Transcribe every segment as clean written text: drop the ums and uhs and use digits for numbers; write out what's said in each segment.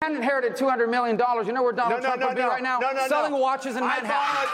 And inherited $200 million. You know where Donald Trump would be right now? Selling watches in Manhattan.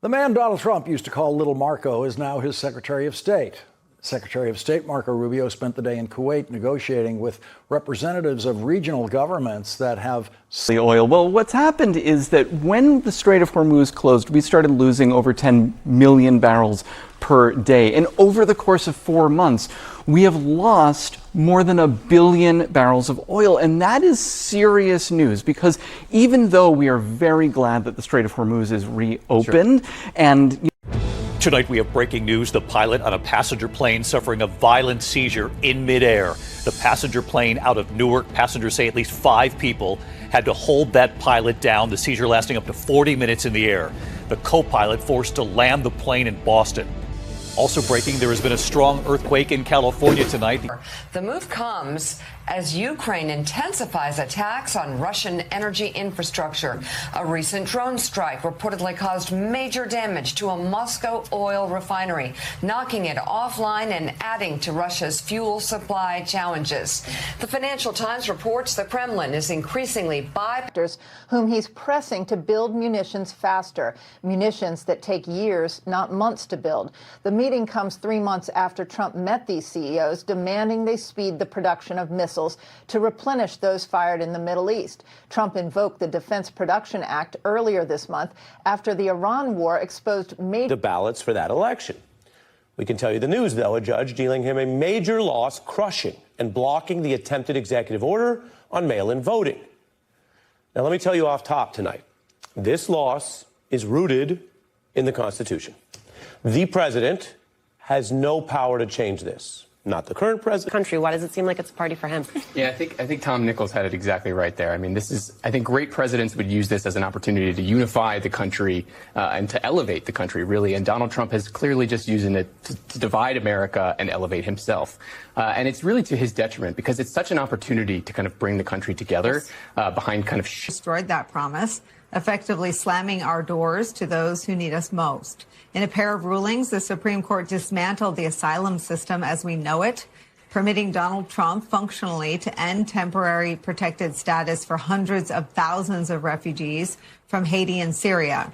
The man Donald Trump used to call Little Marco is now his Secretary of State. Secretary of State Marco Rubio spent the day in Kuwait negotiating with representatives of regional governments that have the oil. Well, what's happened is that when the Strait of Hormuz closed, we started losing over 10 million barrels per day. And over the course of 4 months, we have lost more than 1 billion barrels of oil. And that is serious news, because even though we are very glad that the Strait of Hormuz is reopened and Tonight we have breaking news. The pilot on a passenger plane suffering a violent seizure in midair. The passenger plane out of Newark, passengers say at least 5 people had to hold that pilot down, the seizure lasting up to 40 minutes in the air. The co-pilot forced to land the plane in Boston. Also breaking, there has been a strong earthquake in California tonight. The move comes as Ukraine intensifies attacks on Russian energy infrastructure. A recent drone strike reportedly caused major damage to a Moscow oil refinery, knocking it offline and adding to Russia's fuel supply challenges. The Financial Times reports the Kremlin is increasingly whom he's pressing to build munitions faster, munitions that take years, not months, to build. The meeting comes 3 months after Trump met these CEOs, demanding they speed the production of missiles to replenish those fired in the Middle East. Trump invoked the Defense Production Act earlier this month after the Iran war exposed major ballots for that election. We can tell you the news, though. A judge dealing him a major loss, crushing and blocking the attempted executive order on mail-in voting. Now, let me tell you off top tonight, this loss is rooted in the Constitution. The president has no power to change this. Not the current president. Country. Why does it seem like it's a party for him? Yeah, I think Tom Nichols had it exactly right there. I mean, I think great presidents would use this as an opportunity to unify the country and to elevate the country, really. And Donald Trump has clearly just using it to divide America and elevate himself. And it's really to his detriment, because it's such an opportunity to kind of bring the country together behind kind of destroyed that promise, effectively slamming our doors to those who need us most. In a pair of rulings, the Supreme Court dismantled the asylum system as we know it, permitting Donald Trump functionally to end temporary protected status for hundreds of thousands of refugees from Haiti and Syria.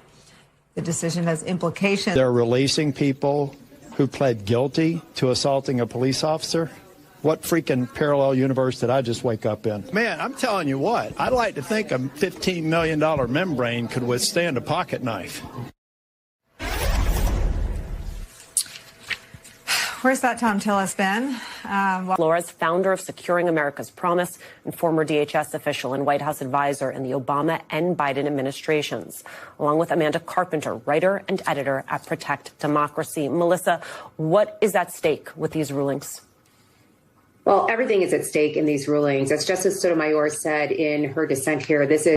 The decision has implications. They're releasing people who pled guilty to assaulting a police officer. What freaking parallel universe did I just wake up in? Man, I'm telling you what, I'd like to think a $15 million membrane could withstand a pocket knife. Where's that Tom Tillis been? Flores, founder of Securing America's Promise and former DHS official and White House advisor in the Obama and Biden administrations, along with Amanda Carpenter, writer and editor at Protect Democracy. Melissa, what is at stake with these rulings? Well, everything is at stake in these rulings. As Justice Sotomayor said in her dissent here, this is